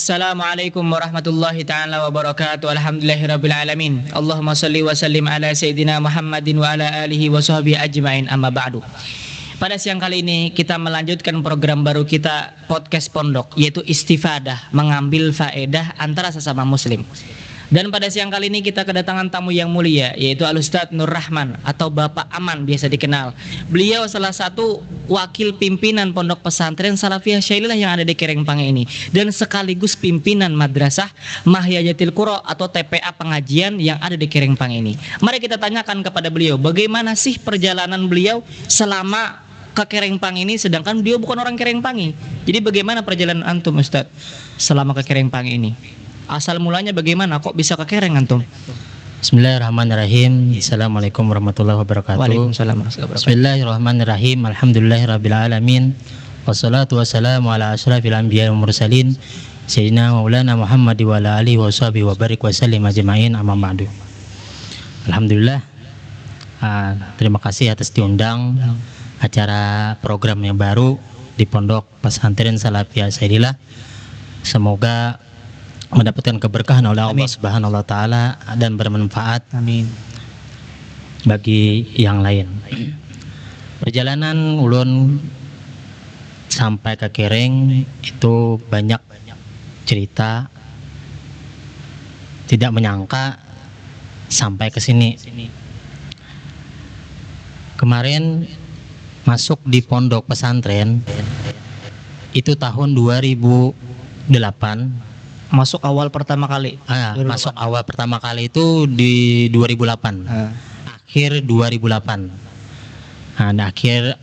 Assalamualaikum warahmatullahi ta'ala wabarakatuh. Alhamdulillahirabbil alamin. Allahumma shalli wa sallim ala sayyidina Muhammadin wa ala alihi wa sahbihi ajmain, amma ba'du. Pada siang kali ini kita melanjutkan program baru kita, podcast pondok, yaitu istifadah, mengambil faedah antara sesama muslim. Dan pada siang kali ini kita kedatangan tamu yang mulia, yaitu Al-Ustadz Nur Rahman atau Bapak Aman biasa dikenal. Beliau salah satu wakil pimpinan Pondok Pesantren Salafiyah Syailah yang ada di Kerengpange ini, dan sekaligus pimpinan Madrasah Mahyajatil Qura atau TPA pengajian yang ada di Kerengpange ini. Mari kita tanyakan kepada beliau, bagaimana sih perjalanan beliau selama ke Kerengpange ini, sedangkan beliau bukan orang Kerengpange. Jadi bagaimana perjalanan antum, Ustadz, selama ke Kerengpange ini? Asal mulanya bagaimana kok bisa ke Kereng antum? Bismillahirrahmanirrahim. Assalamualaikum warahmatullahi wabarakatuh. Waalaikumsalam warahmatullahi wabarakatuh. Bismillahirrahmanirrahim. Alhamdulillahirabbil alamin. Wassalatu wassalamu ala asyrafil anbiya'i wal mursalin sayyidina Maulana Muhammad wa ala alihi wa sahbihi wa barik wa sallim ajma'in, amma ba'du. Alhamdulillah. Terima kasih atas diundang acara program yang baru di Pondok Pesantren Salafiyah Syailah. Semoga mendapatkan keberkahan oleh Allah Subhanahu wa taala dan bermanfaat, amin, bagi yang lain. Perjalanan ulun sampai ke Kereng itu banyak cerita, tidak menyangka sampai ke sini. Kemarin masuk di pondok pesantren itu tahun 2008. Masuk awal pertama kali. Masuk awal pertama kali itu di 2008. Akhir 2008. Akhir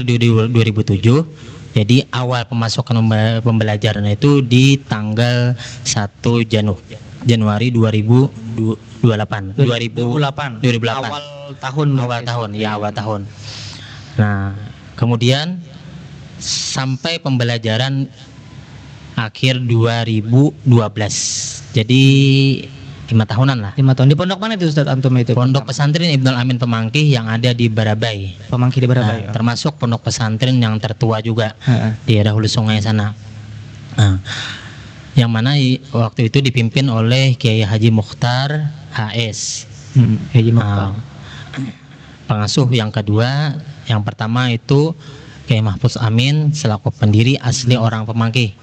di 2007. Jadi awal pemasukan pembelajaran itu di tanggal 1 Januari 2008. 2008. Awal tahun. Nah, kemudian sampai pembelajaran akhir 2012. Jadi 5 tahunan lah. 5 tahun. Di pondok mana itu Ustaz antum itu? Pondok Pesantren Ibnul Amin Pemangkih yang ada di Barabai. Pemangkih di Barabai. Termasuk pondok pesantren yang tertua juga di daerah Hulu Sungai sana. Yang mana waktu itu dipimpin oleh Kiai Haji Mukhtar HS. Haji Mukhtar. Pengasuh yang kedua, yang pertama itu Kiai Mahfuz Amin selaku pendiri asli orang Pemangkih.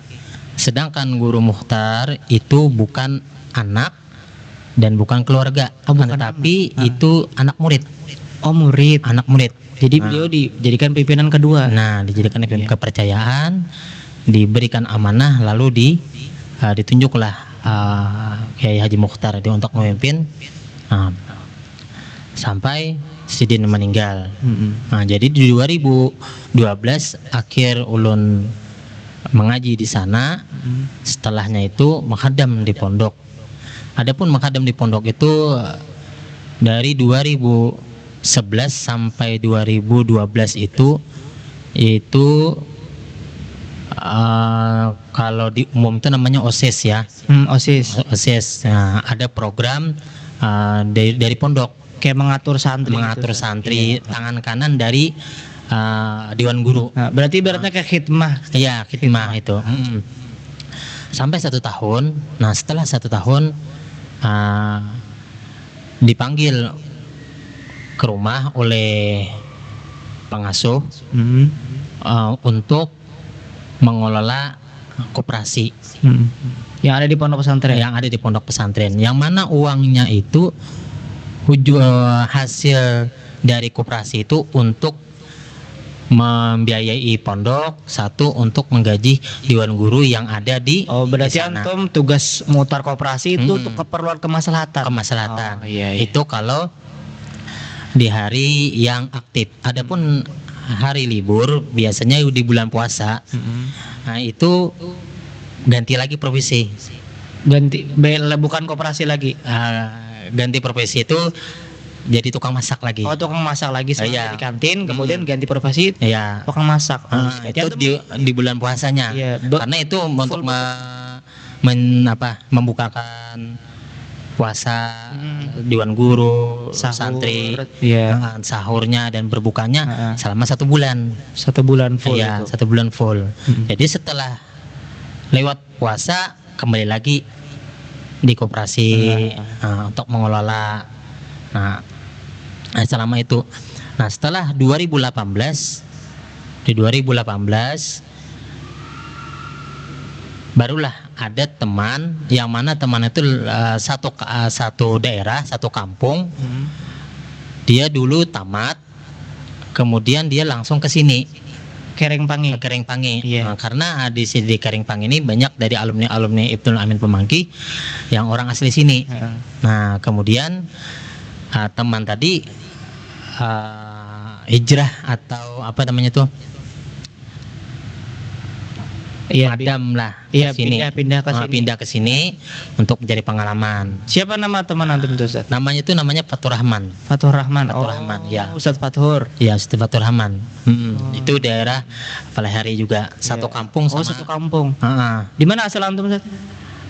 Sedangkan Guru Mukhtar itu bukan anak dan bukan keluarga, tetapi itu anak murid. Oh, murid. Anak murid. Jadi beliau dijadikan pimpinan kedua. Nah, dijadikan kepercayaan, diberikan amanah, lalu ditunjuklah Kiai Haji Mukhtar untuk memimpin sampai Sidin meninggal. Nah, jadi di 2012 akhir ulun mengaji di sana. Setelahnya itu menghadam di pondok. Adapun menghadam di pondok itu dari 2011 sampai 2012 itu kalau di umum itu namanya OSIS ya. OSIS. Nah, ada program dari pondok kayak mengatur santri, tangan kanan dari Dewan Guru. Berarti ibaratnya kayak khidmah. Iya, khidmah itu. Sampai 1 tahun. Nah, setelah 1 tahun dipanggil ke rumah oleh pengasuh untuk mengelola koperasi yang ada di pondok pesantren. Yang mana uangnya itu hasil dari koperasi itu untuk membiayai pondok, satu untuk menggaji Dewan Guru yang ada di berarti antum tugas mutar koperasi itu untuk keperluan kemaslahatan. Itu kalau di hari yang aktif. Adapun hari libur biasanya di bulan puasa. Nah, itu ganti lagi profesi. Bukan koperasi lagi. Ganti profesi itu jadi tukang masak lagi. Tukang masak lagi di kantin, kemudian ganti profesi tukang masak. Itu di bulan puasanya. Karena itu untuk membukakan puasa, Dewan Guru, santri, sahurnya dan berbukanya selama 1 bulan. 1 bulan full. Iya, 1 bulan full. Jadi setelah lewat puasa kembali lagi di koperasi untuk mengelola. Nah, selama itu. Nah, setelah 2018, di 2018 barulah ada teman yang mana teman itu satu daerah, satu kampung. Dia dulu tamat, kemudian dia langsung ke sini. Kerengpangi. Kerengpangi. Iya. Nah, karena di sini di Kerengpangi ini banyak dari alumni Ibnul Amin Pemangki yang orang asli sini. Nah, kemudian teman tadi hijrah atau apa namanya tuh? Iya, Madam lah iya, ke sini. pindah ke sini. Pindah ke sini untuk mencari pengalaman. Siapa nama teman antum itu, Ustaz? Namanya Fatur Rahman. Fatur Rahman. Fatur Rahman, ya. Ustaz Fatur. Ya, Fatur Rahman. Itu daerah Palehari juga, satu kampung sama. Satu kampung. Heeh. Di mana asal antum, Ustaz?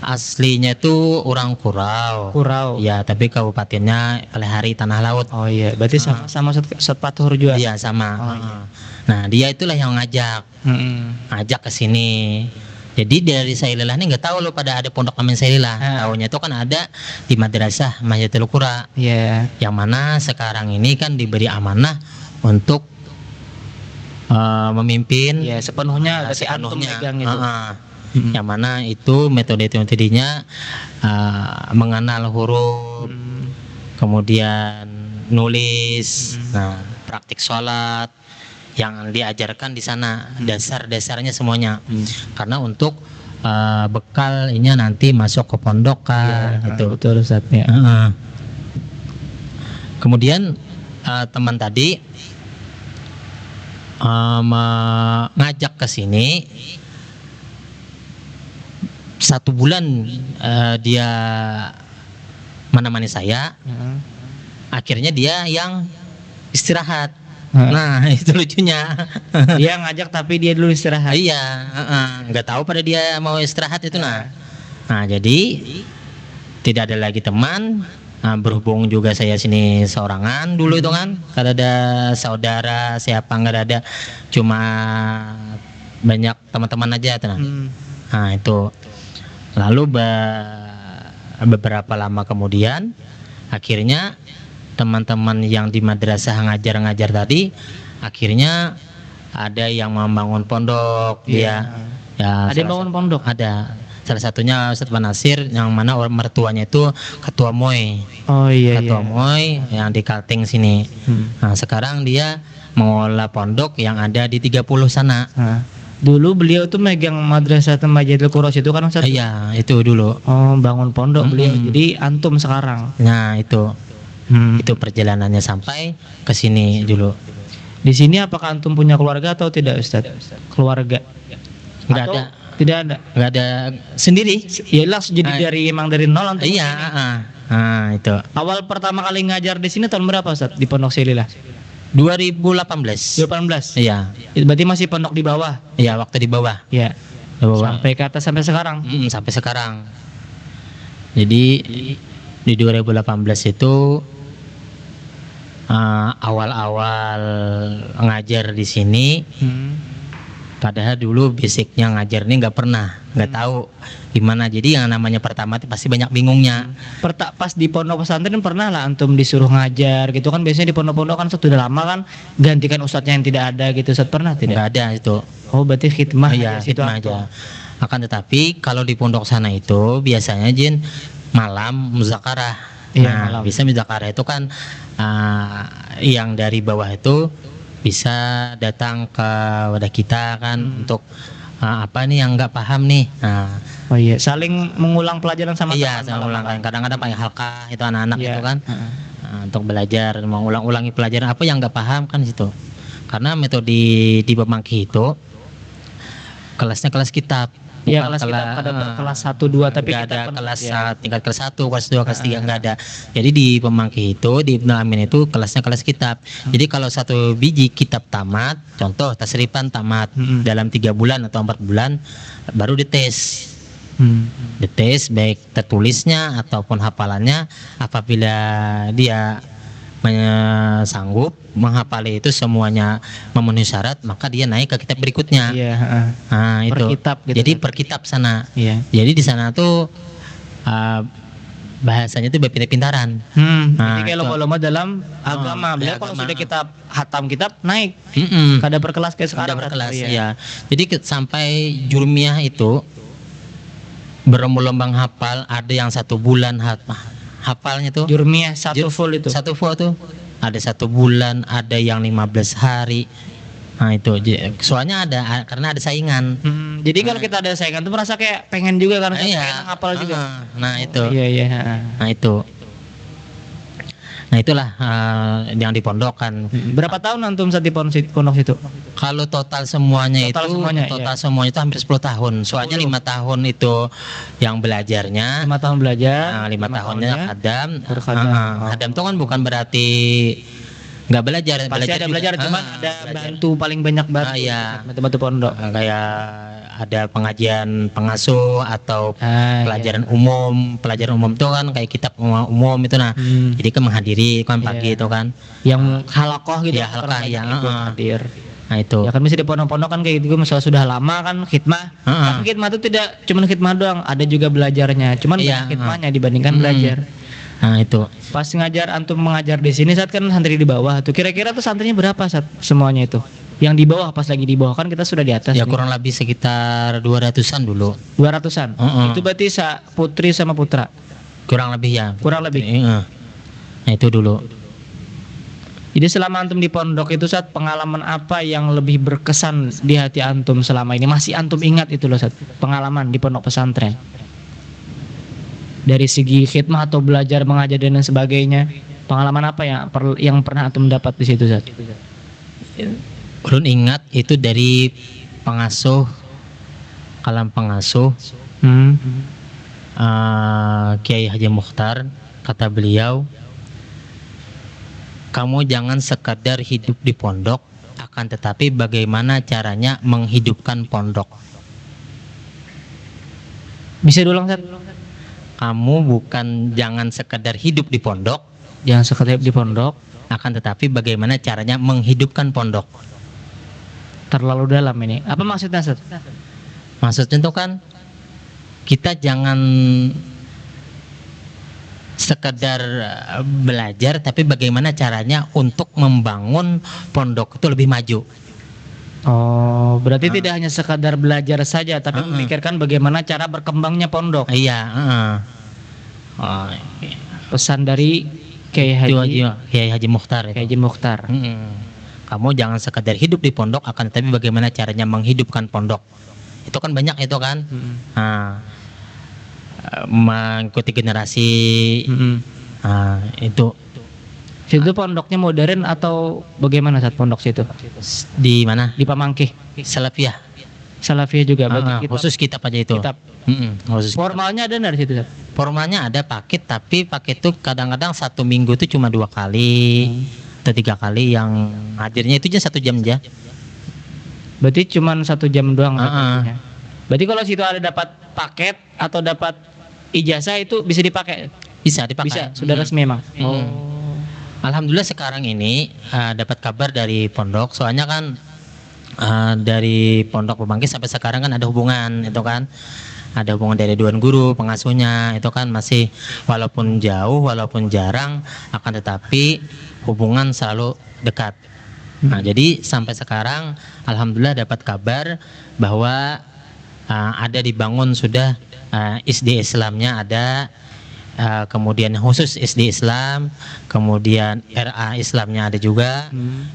Aslinya itu orang Kurau. Kurau. Ya, tapi kabupatennya Palehari Tanah Laut. Oh iya, berarti sama Ustaz Fatur juga. Iya, sama. Oh, iya. Nah, dia itulah yang ngajak ke sini. Jadi dari Sailalah ini nggak tahu loh pada ada pondok Amin Sailalah. Tahunya itu kan ada di madrasah Majatul Qura. Iya. Yang mana sekarang ini kan diberi amanah untuk memimpin. Iya, sepenuhnya berarti antum megang itu. Yang mana itu metodenya mengenal huruf, kemudian nulis, nah praktik sholat yang diajarkan di sana, dasar-dasarnya semuanya. Karena untuk bekal ini nanti masuk ke pondok kan, itu betul Ustaz ya. Kemudian teman tadi mengajak ke sini. 1 bulan dia menemani saya. Akhirnya dia yang istirahat. Nah, itu lucunya. Dia ngajak tapi dia dulu istirahat. Iya, nggak tahu pada dia mau istirahat itu. Nah, jadi tidak ada lagi teman. Nah, berhubung juga saya sini seorangan dulu itu kan, kada ada saudara siapa, nggak ada, cuma banyak teman-teman aja tuh. Nah, itu. Lalu beberapa lama kemudian akhirnya teman-teman yang di madrasah ngajar-ngajar tadi akhirnya ada yang membangun pondok. Ya, ada yang bangun pondok. Ada. Salah satunya Ustadz Nasir yang mana mertuanya itu ketua MOI. Oh iya. Ketua MOI yang di Kalteng sini. Nah, sekarang dia mengelola pondok yang ada di 30 sana. Dulu beliau tuh megang madrasah Majatul Qura itu kan Ustaz? Iya, itu dulu. Oh, bangun pondok beliau. Jadi antum sekarang. Nah, itu. Itu perjalanannya sampai ke sini dulu. Di sini apakah antum punya keluarga atau tidak, Ustaz? Keluarga. Enggak ada. Tidak ada. Enggak ada sendiri. Iyalah jadi dari nol antum. Iya, nah, itu. Awal pertama kali ngajar di sini tahun berapa, Ustaz? Di Pondok Sililah. 2018. 2018. Iya. Berarti masih pondok di bawah. Iya, waktu di bawah. Iya. Sampai ke atas sampai sekarang. Sampai sekarang. Jadi di 2018 itu awal-awal ngajar di sini. Padahal dulu basicnya ngajar ini nggak tahu gimana. Jadi yang namanya pertama itu pasti banyak bingungnya. Pas di pondok pesantren pernah lah antum disuruh ngajar gitu kan, biasanya di pondok-pondok kan sudah lama kan gantikan ustadznya yang tidak ada gitu. Ustadz pernah tidak? Nggak ada itu. Oh berarti khidmah. Iya, khidmah aja. Akan tetapi kalau di pondok sana itu biasanya Jin malam muzakarah. Iya, malam. Bisa muzakarah itu kan yang dari bawah itu bisa datang ke wadah kita kan untuk apa nih yang nggak paham nih. Oh iya, saling mengulang pelajaran sama iya, sama ulang kan. Kadang-kadang pakai halqa itu anak-anak itu kan untuk belajar mengulang-ulangi pelajaran apa yang nggak paham kan situ. Karena metode di Pemangki itu kelasnya kelas kitab. Iya, kelas kitab ada kelas 1 2 tapi nggak ada kelas tingkat kelas 1, kelas 2, kelas 3 nggak ada. Jadi di Pemangki itu di Ibnul Amin itu kelasnya kelas kitab. Jadi kalau 1 biji kitab tamat, contoh tasrifan tamat dalam 3 bulan atau 4 bulan baru dites. Dites baik tertulisnya ataupun hafalannya. Apabila dia sanggup menghafal itu semuanya memenuhi syarat, maka dia naik ke kitab berikutnya. Iya, Nah, per itu. kitab gitu. Jadi per kitab sana. Iya. Jadi di sana tuh bahasanya tuh berpintar-pintaran. Jadi kayak itu. lomba-lomba dalam agama. Bila kalau agama. sudah kita hatam kitab naik, kada berkelas kayak sekarang. Udah berkelas, Iya. ya. Jadi sampai jurmiah itu berlomba-lomba hafal, ada yang 1 bulan hafalnya tuh. Jurmiah satu full itu. Satu full tuh. Ada 1 bulan, ada yang 15 hari. Nah itu, soalnya karena ada saingan. Jadi kalau kita ada saingan tuh merasa kayak pengen juga kan, Iya. pengen hafal juga. Nah itu. Iya iya. Nah itu. Nah itulah yang di pondok kan. Berapa tahun antum saat di pondok situ? Kalau total semuanya Total itu semuanya, semuanya itu hampir 10 tahun. Soalnya 5 tahun itu yang belajarnya. 5 tahun belajar. 5 tahunnya khadam. Berkhadam. Khadam itu kan bukan berarti nggak belajar. Pasti ada juga. belajar, cuman ada bantu paling banyak bantu. Iya. Bantu pondok. Kayak ada pengajian pengasuh atau pelajaran iya. umum. Pelajaran umum itu kan kayak kitab umum itu nah. Jadi kan menghadiri kan pagi Iya. itu kan. Yang halakoh gitu. Iya, halakoh, ya, ikut hadir. Nah itu. Ya kan bisa di pondok-pondok kan kayak gitu, misalnya sudah lama kan khidmah. Tapi khidmah itu tidak cuma khidmah doang, ada juga belajarnya. Cuman Iya, khidmahnya dibandingkan belajar. Nah itu. Pas antum mengajar di sini saat kan santri di bawah tuh. Kira-kira tuh santrinya berapa saat semuanya itu? Yang di bawah, pas lagi di bawah kan kita sudah di atas. Ya nih. kurang lebih sekitar 200-an dulu. 200-an. Itu berarti putri sama putra. Kurang lebih ya. Kurang lebih. Nah itu dulu. Jadi selama antum di pondok itu saat pengalaman apa yang lebih berkesan di hati antum selama ini? Masih antum ingat itu loh saat pengalaman di pondok pesantren? Dari segi khidmah atau belajar mengajar dan lain sebagainya, pengalaman apa yang pernah antum dapat di situ saat? Ulun ingat itu dari pengasuh, kalam pengasuh Kiai Haji Mukhtar, kata beliau, kamu jangan sekadar hidup di pondok, akan tetapi bagaimana caranya menghidupkan pondok. Bisa diulang saat? Kamu jangan sekedar hidup di pondok, Jangan sekedar di pondok, akan tetapi bagaimana caranya menghidupkan pondok. terlalu dalam ini. Apa maksudnya Seth? Maksudnya itu kan kita jangan sekedar belajar, tapi bagaimana caranya untuk membangun pondok itu lebih maju. Oh, berarti tidak hanya sekadar belajar saja, tapi memikirkan bagaimana cara berkembangnya pondok. Iya. Pesan dari Kiai Haji Mukhtar. Kiai Haji Mukhtar. Kamu jangan sekedar hidup di pondok, akan tetapi bagaimana caranya menghidupkan pondok. Itu kan banyak itu kan. Mengikuti generasi. Itu. Situ pondoknya modern atau bagaimana saat pondok situ? Di mana? Di Pamangkih. Salafiyah. Salafiyah juga berarti khusus kitab aja itu. Kitab. Khusus Formalnya ada dari situ, Sat? Formalnya ada paket, tapi paket itu kadang-kadang 1 minggu itu cuma 2 kali atau 3 kali, yang hadirnya itu aja 1 jam aja. Berarti cuma 1 jam doang. Berarti kalau situ ada dapat paket atau dapat ijazah itu bisa dipakai? Bisa dipakai. Bisa, sudah resmi emang. Alhamdulillah sekarang ini dapat kabar dari pondok, soalnya kan dari pondok Pemangkis sampai sekarang kan ada hubungan itu kan, ada hubungan dari Dewan Guru, pengasuhnya itu kan masih walaupun jauh, walaupun jarang, akan tetapi hubungan selalu dekat. Nah jadi sampai sekarang alhamdulillah dapat kabar bahwa ada dibangun sudah SD Islamnya ada. Kemudian khusus SD Islam, kemudian RA Islamnya ada juga,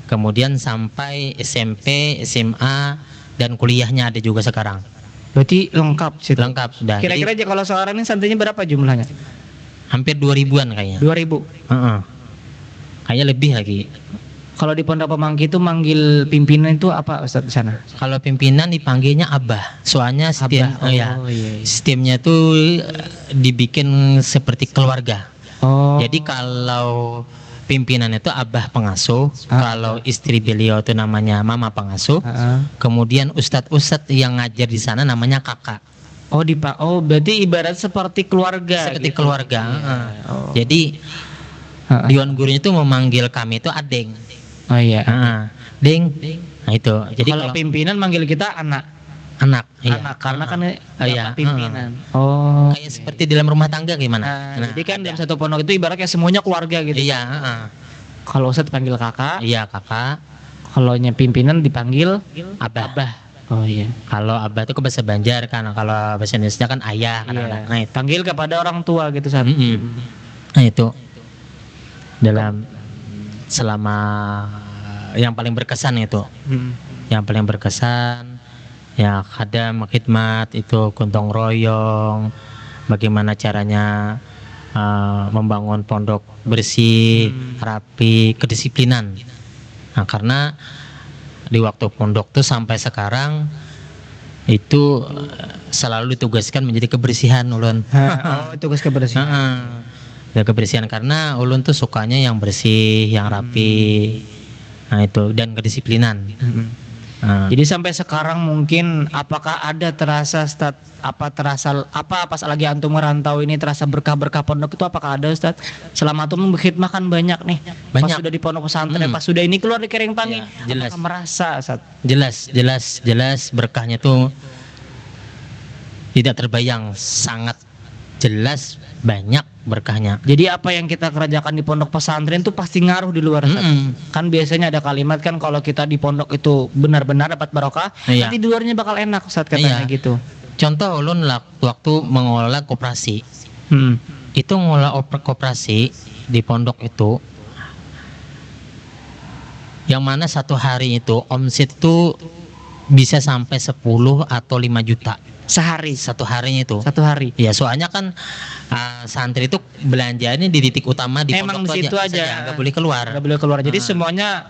kemudian sampai SMP, SMA, dan kuliahnya ada juga sekarang. Berarti lengkap situ. Lengkap sudah. Kira-kira aja kalau sekarang ini santrinya berapa jumlahnya? Hampir 2000-an kayaknya. 2000. Kayaknya lebih lagi. Kalau di Pondok Pemangki itu manggil pimpinan itu apa Ustaz di sana? Kalau pimpinan dipanggilnya Abah. Soalnya sistemnya tuh dibikin seperti keluarga. Jadi kalau pimpinan itu Abah pengasuh, kalau istri beliau itu namanya Mama pengasuh, kemudian ustadz yang ngajar di sana namanya kakak. Berarti ibarat seperti keluarga. Seperti gitu. keluarga. Jadi Ha. Dewan gurunya itu memanggil kami itu adeng. Oh iya. Deng. Nah itu. Jadi kalau kalau pimpinan manggil kita anak. anak, iya. Anak karena kan Iya. bapak pimpinan. Oh. Kayak seperti di dalam rumah tangga gimana? Nah, jadi kan ada. dalam satu pondok itu ibaratnya semuanya keluarga gitu. Iya, Kalau Ustadz panggil kakak, iya kakak, kalau pimpinan dipanggil abah. abah. Oh iya. Kalau abah itu ke bahasa Banjar kan, kalau bahasa Indonesia kan ayah kan. Iya. Nah itu. Panggil kepada orang tua gitu Ustadz. Nah itu dalam selama yang paling berkesan itu, yang paling berkesan ya khadam khidmat itu gotong royong, bagaimana caranya membangun pondok bersih, rapi, kedisiplinan. Nah karena di waktu pondok tuh sampai sekarang itu selalu ditugaskan menjadi kebersihan ulun. Oh, tugas kebersihan. Ya kebersihan karena ulun tuh sukanya yang bersih, yang rapi. Nah itu dan kedisiplinan. Jadi sampai sekarang mungkin apakah ada terasa pas lagi antum merantau ini terasa berkah-berkah pondok itu apakah ada Ustaz? Selama antum berkhidmah banyak nih. Pas Banyak. sudah di pondok pesantren, pas sudah ini keluar di Keringpangi, Ya, jelas. apakah merasa Ustaz? Jelas berkahnya tuh tidak terbayang, sangat jelas banyak berkahnya. Jadi apa yang kita kerjakan di pondok pesantren itu pasti ngaruh di luar Ustaz. Kan biasanya ada kalimat kan kalau kita di pondok itu benar-benar dapat barokah, Iya. nanti di luarnya bakal enak Ustaz katanya Iya. gitu. Contoh ulun waktu mengelola koperasi. Hmm. Itu mengelola koperasi di pondok itu yang mana satu hari itu omset itu bisa sampai 10 atau 5 juta Sehari, satu harinya itu. satu hari. Ya soalnya kan santri itu belanjanya di titik utama di Emang pondok di situ aja. nggak boleh keluar. Nggak boleh keluar. Jadi semuanya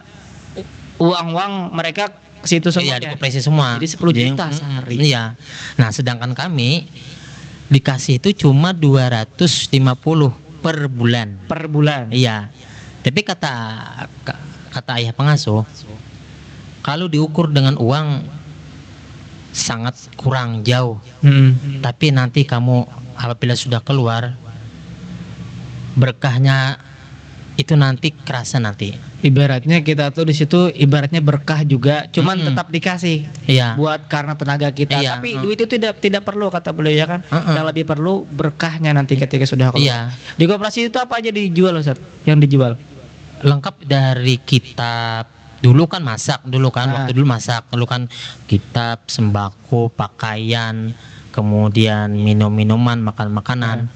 uang mereka ke situ Iya semua. dikopresi semua. Jadi 10 juta sehari. Iya. Nah sedangkan kami dikasih itu cuma 250 per bulan. Per bulan. Iya. Tapi kata ayah pengasuh, kalau diukur dengan uang sangat kurang jauh. Tapi nanti kamu apabila sudah keluar berkahnya itu nanti kerasa nanti. Ibaratnya kita tuh di situ ibaratnya berkah juga, cuman tetap dikasih Iya. buat karena tenaga kita. Iya. Tapi duit itu tidak perlu kata beliau ya kan. Yang lebih perlu berkahnya nanti ketika sudah keluar. Iya. Di koperasi itu apa aja dijual Ustaz? Yang dijual? Lengkap dari kitab. Dulu kan masak, waktu dulu masak, dulu kan kitab, sembako, pakaian, kemudian minum-minuman, makan-makanan.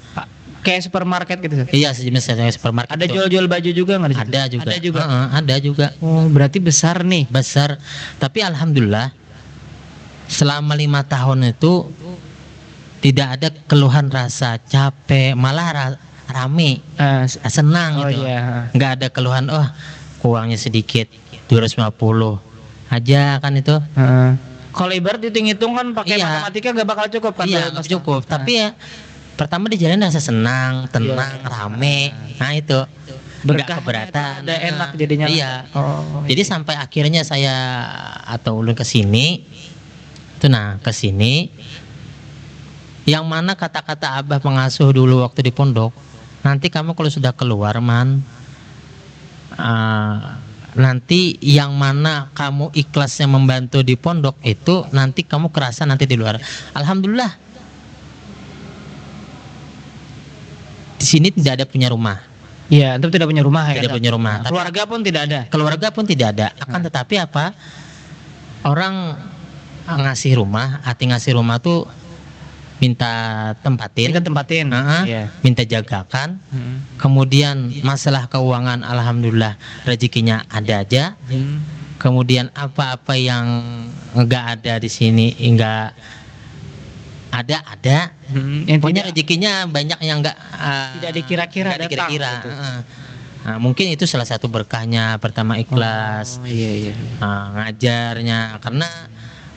Kayak supermarket gitu Ustaz? Iya, sejenis kayak supermarket. Ada itu. jual-jual baju juga nggak di situ? Ada juga. Ada juga. Ada juga. Oh, berarti besar nih. Besar. Tapi alhamdulillah selama 5 tahun itu tidak ada keluhan rasa capek, malah rame, senang Oh gitu. iya. Nggak ada keluhan, kurangnya sedikit, 250 aja kan itu. Kalau ibarat hitung-hitung kan pakai Iya. matematika gak bakal cukup kan? Iya, nggak cukup. Tapi ya pertama di jalan rasa senang, tenang, rame. Nah itu nggak keberatan. Udah enak jadinya. Iya. Oh. Jadi sampai akhirnya saya atau ulun ke sini. Itu ke sini. Yang mana kata-kata abah pengasuh dulu waktu di pondok, nanti kamu kalau sudah keluar nanti yang mana kamu ikhlasnya membantu di pondok itu nanti kamu kerasa nanti di luar. Alhamdulillah di sini tidak ada punya rumah. Iya, itu tidak punya rumah ya. Tidak punya rumah. Tapi Keluarga pun tidak ada. keluarga pun tidak ada. Akan tetapi apa? Orang ngasih rumah, ngasih rumah tuh minta tempatin, Kita tempatin. Iya. minta jagakan. Kemudian masalah keuangan alhamdulillah rezekinya ada aja. Kemudian apa-apa yang enggak ada di sini enggak ada. Pokoknya rezekinya banyak yang enggak tidak dikira-kira enggak datang dikira-kira. gitu. Nah, mungkin itu salah satu berkahnya. Pertama ikhlas. Oh, iya. Ngajarnya karena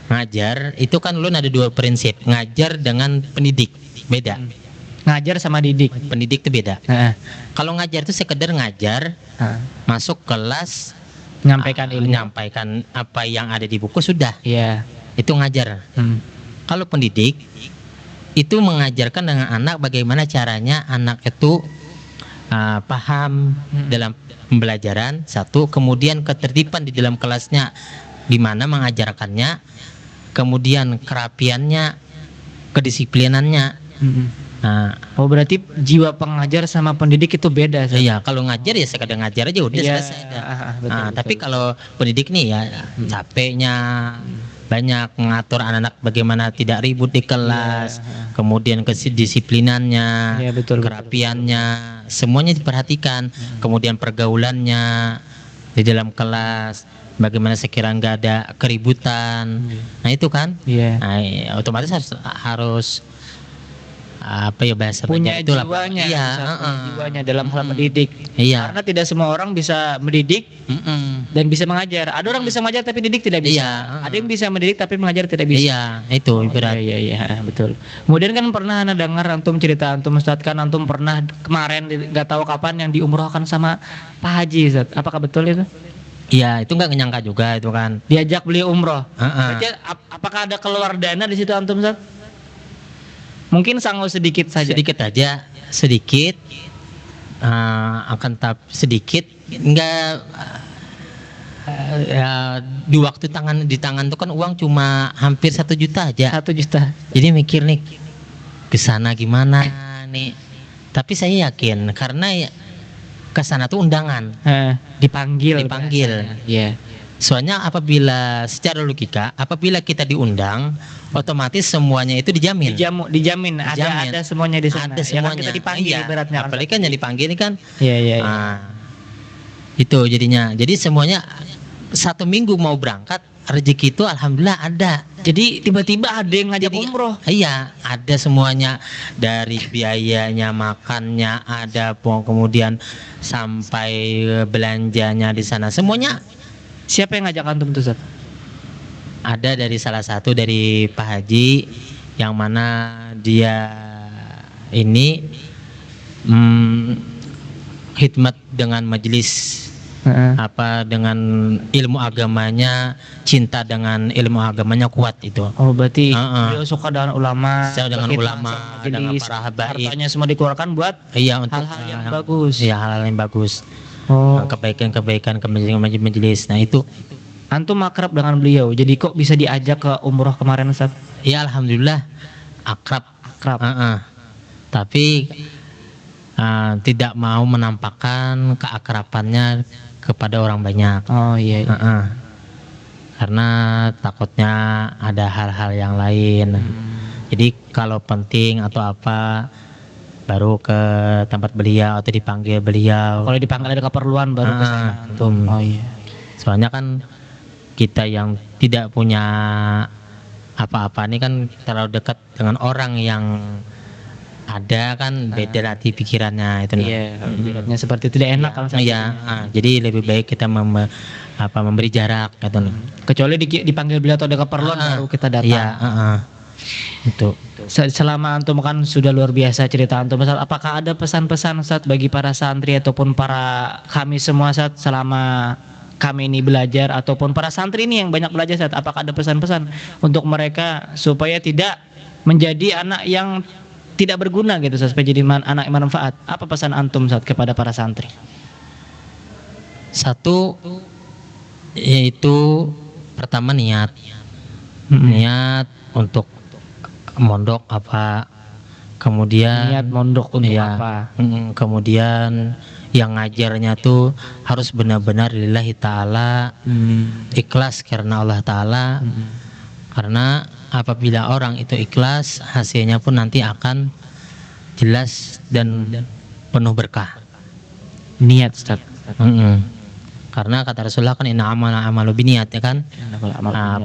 ngajar itu kan lu ada 2 prinsip, ngajar dengan pendidik beda. Ngajar sama didik. Pendidik itu beda. Kalau ngajar itu sekedar ngajar, masuk kelas, Nyampaikan ilmu. menyampaikan apa yang ada di buku sudah, Iya. itu ngajar. Kalau pendidik itu mengajarkan dengan anak bagaimana caranya anak itu paham dalam pembelajaran, satu, kemudian ketertiban di dalam kelasnya, di mana mengajarkannya, kemudian kerapiannya, kedisiplinannya. Nah, Oh berarti jiwa pengajar sama pendidik itu beda. Ustaz? iya, kalau ngajar ya sekadar ngajar aja udah Iya, selesai dah. betul, Tapi betul. kalau pendidik nih ya capeknya banyak, mengatur anak-anak bagaimana tidak ribut di kelas, kemudian kedisiplinannya, Iya, betul, betul. kerapiannya, semuanya diperhatikan, kemudian pergaulannya di dalam kelas, bagaimana sekiranya nggak ada keributan. Nah itu kan, Iya. nah, otomatis harus apa ya bahasa Punya itulah, jiwanya, iya, Ustaz, punya jiwanya dalam hal mendidik. iya. Karena tidak semua orang bisa mendidik dan bisa mengajar. Ada orang bisa mengajar tapi didik tidak bisa. Iya, Ada yang bisa mendidik tapi mengajar tidak bisa. Iya, itu berat. Iya, betul. Kemudian kan pernah Anda dengar antum cerita antum Ustaz, kan antum pernah kemarin nggak tahu kapan yang diumrohkan sama Pak Haji Ustaz. Apakah betul itu? Iya, itu nggak nyangka juga itu kan. Diajak beliau umroh. Heeh. Berarti apakah ada keluar dana di situ antum Ustaz? Mungkin sanggul sedikit saja. Sedikit aja, sedikit. Akan tetap sedikit, nggak ya, di waktu di tangan tuh kan uang cuma hampir 1 juta aja. 1 juta. Jadi mikir nih ke sana gimana nih. Tapi saya yakin karena ya, ke sana tuh undangan. Dipanggil. Dipanggil. Iya. Soalnya apabila secara logika, apabila kita diundang, otomatis semuanya itu dijamin. Dijamin. Dijamin. Ada semuanya di sana. Ada Ya kan semuanya. kita dipanggil Iya, ibaratnya. apalagi kan yang dipanggil ini kan. Iya. Itu jadinya. Jadi semuanya 1 minggu mau berangkat, rezeki itu alhamdulillah ada. Jadi tiba-tiba ada yang ngajak Jadi, umroh. Iya, ada semuanya, dari biayanya, makannya, ada kemudian sampai belanjanya di sana. Semuanya Siapa yang ngajak antum tuh Ustaz? ada dari salah satu dari Pak Haji, yang mana dia ini khidmat dengan majelis, dengan ilmu agamanya, cinta dengan ilmu agamanya kuat itu. Oh berarti Heeh. beliau suka dengan ulama, Suka dengan berkhidmat ulama, sama dengan majelis, para habaib. hartanya semua dikeluarkan buat Iya, untuk hal-hal yang bagus. Iya, hal-hal yang bagus. Oh, Kebaikan-kebaikan ke majelis. Nah, itu antum akrab dengan beliau. Jadi kok bisa diajak ke umroh kemarin Ustaz? ya alhamdulillah akrab. Akrab. Tapi tidak mau menampakkan keakrabannya kepada orang banyak. Oh iya. Karena takutnya ada hal-hal yang lain. Jadi kalau penting atau apa baru ke tempat beliau atau dipanggil beliau. Kalau dipanggil ada keperluan baru ke sana antum. Oh iya. Soalnya kan kita yang tidak punya apa-apa ini kan terlalu dekat dengan orang yang ada kan, beda nanti pikirannya itu. Iya, ibaratnya seperti itu tidak enak kalau Iya, jadi lebih baik kita memberi jarak gitu. kecuali dipanggil beliau atau ada keperluan baru kita datang. Iya, itu. Selama antum kan sudah luar biasa cerita antum Ustaz, apakah ada pesan-pesan Ustaz bagi para santri ataupun para kami semua Ustaz selama kami ini belajar ataupun para santri ini yang banyak belajar Ustaz, apakah ada pesan-pesan untuk mereka supaya tidak menjadi anak yang tidak berguna gitu Ustaz, supaya jadi anak yang bermanfaat? Apa pesan antum Ustaz kepada para santri? Satu yaitu pertama niat. Niat untuk mondok apa, kemudian Niat mondok untuk iya, apa? kemudian yang ngajarnya tuh harus benar-benar lillahi ta'ala, ikhlas karena Allah Ta'ala. Karena apabila orang itu ikhlas, hasilnya pun nanti akan jelas dan penuh berkah. Niat Ustaz. Karena kata Rasulullah kan inna amalu biniat, ya kan.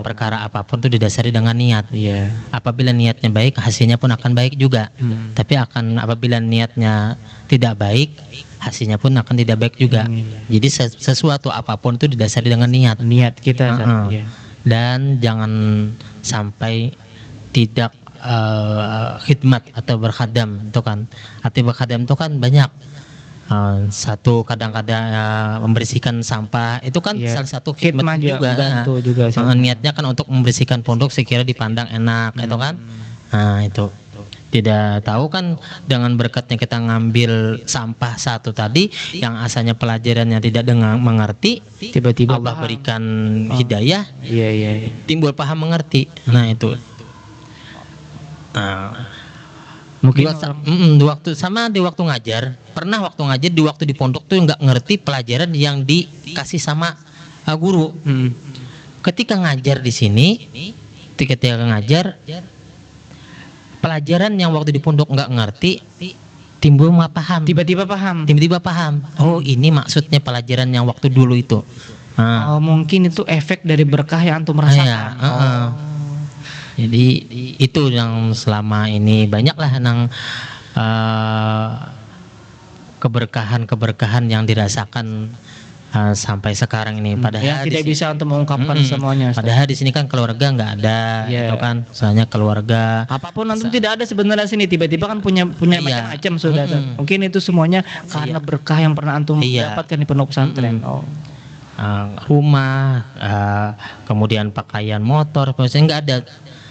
Perkara apapun itu didasari dengan niat. Iya. Apabila niatnya baik, hasilnya pun akan baik juga. Tapi apabila niatnya tidak baik, hasilnya pun akan tidak baik juga. Jadi sesuatu apapun itu didasari dengan niat. Niat kita Ustaz. Iya. Dan jangan sampai tidak khidmat atau berkhadam itu kan. Arti berkhadam itu kan banyak. Satu kadang-kadang membersihkan sampah itu kan Iya. salah satu khidmat juga. Bantu juga Ustaz. Niatnya kan untuk membersihkan pondok sekira dipandang enak itu kan. Nah itu. Tidak tahu kan dengan berkatnya kita ngambil sampah satu tadi yang asalnya pelajarannya tidak dengan mengerti, Tiba-tiba Allah paham. berikan hidayah, Iya, iya. timbul paham mengerti. Nah itu. Nah, Mungkin di waktu sama di waktu ngajar, pernah waktu ngajar di waktu di pondok tuh nggak ngerti pelajaran yang dikasih sama guru. Ketika ngajar di sini, ketika ngajar pelajaran yang waktu di pondok nggak ngerti, timbul paham. tiba-tiba paham. Tiba-tiba paham. Oh, ini maksudnya pelajaran yang waktu dulu itu. Nah, Oh, mungkin itu efek dari berkah yang antum rasakan. iya, jadi itu yang selama ini banyaklah yang keberkahan yang dirasakan sampai sekarang ini. Padahal Yang tidak di bisa untuk mengungkapkan semuanya. Ustaz. Padahal di sini kan keluarga nggak ada, Iya. gitu kan. Soalnya keluarga. Apapun antum tidak ada sebenarnya sini, tiba-tiba kan punya Iya. macam-macam sudah. Mungkin itu semuanya karena berkah yang pernah antum Iya. dapatkan di pondok pesantren. Oh. Rumah, kemudian pakaian motor, maksudnya nggak ada.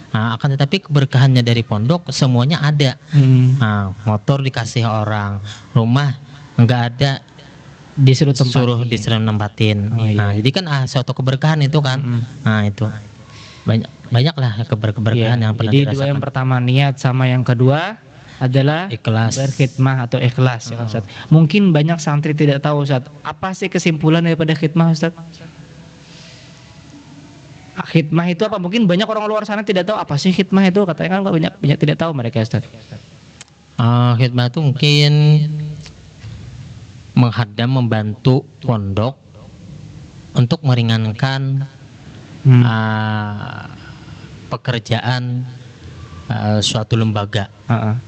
Akan tetapi keberkahannya dari pondok semuanya ada. Motor dikasih orang, rumah nggak ada, Disuruh disuruh nempatin. Oh, iya. Jadi kan suatu keberkahan itu kan. Nah itu banyaklah keberkahan yang pernah Jadi dua, dirasakan. yang pertama niat, sama yang kedua adalah Ikhlas. berkhidmah atau ikhlas, ya, Ustaz. Mungkin banyak santri tidak tahu, Ustaz. Apa sih kesimpulan daripada khidmah, Ustaz? Khidmah itu apa? Mungkin banyak orang luar sana tidak tahu apa sih khidmah itu. Katanya kan banyak tidak tahu mereka, Ustaz. Khidmah itu mungkin menghadam, membantu pondok untuk meringankan pekerjaan suatu lembaga.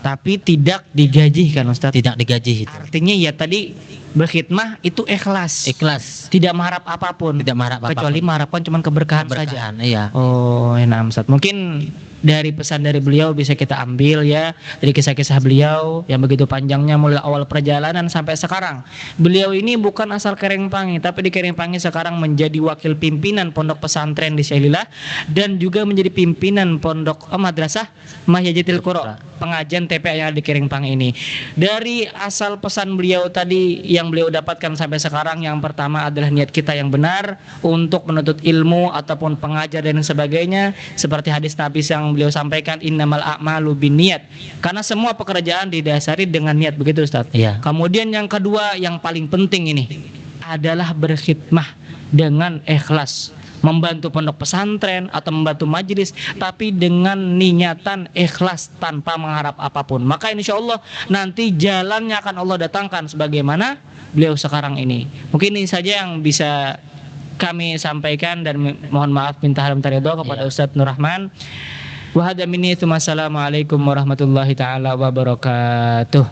Tapi tidak digaji kan, Ustaz? Tidak digaji itu. Artinya ya tadi berkhidmah itu ikhlas. Ikhlas, Tidak mengharap apapun. tidak mengharap Kecuali mengharapkan cuma keberkahan saja. Iya. Oh, enak, Ustaz. Mungkin dari pesan dari beliau bisa kita ambil ya, dari kisah-kisah beliau yang begitu panjangnya mulai awal perjalanan sampai sekarang. Beliau ini bukan asal Kerengpangi, tapi di Kerengpangi sekarang menjadi wakil pimpinan pondok pesantren di Syahlilah dan juga menjadi pimpinan pondok madrasah Mahyajatil Qura, pengajian TPA yang ada di Kerengpangi ini. Dari asal pesan beliau tadi yang beliau dapatkan sampai sekarang, yang pertama adalah niat kita yang benar untuk menuntut ilmu ataupun pengajar dan sebagainya, seperti hadis Nabi yang beliau sampaikan, innamal a'malu binniyat, karena semua pekerjaan didasari dengan niat, begitu, Ustaz. Iya. Kemudian yang kedua yang paling penting ini adalah berkhidmah dengan ikhlas, membantu pondok pesantren atau membantu majelis, tapi dengan niatan ikhlas tanpa mengharap apapun. Maka insya Allah nanti jalannya akan Allah datangkan sebagaimana beliau sekarang ini. Mungkin ini saja yang bisa kami sampaikan, dan mohon maaf minta halam taridho kepada Ustadz Nur Rahman. Wa hadza minni, assalamualaikum warahmatullahi taala wabarakatuh.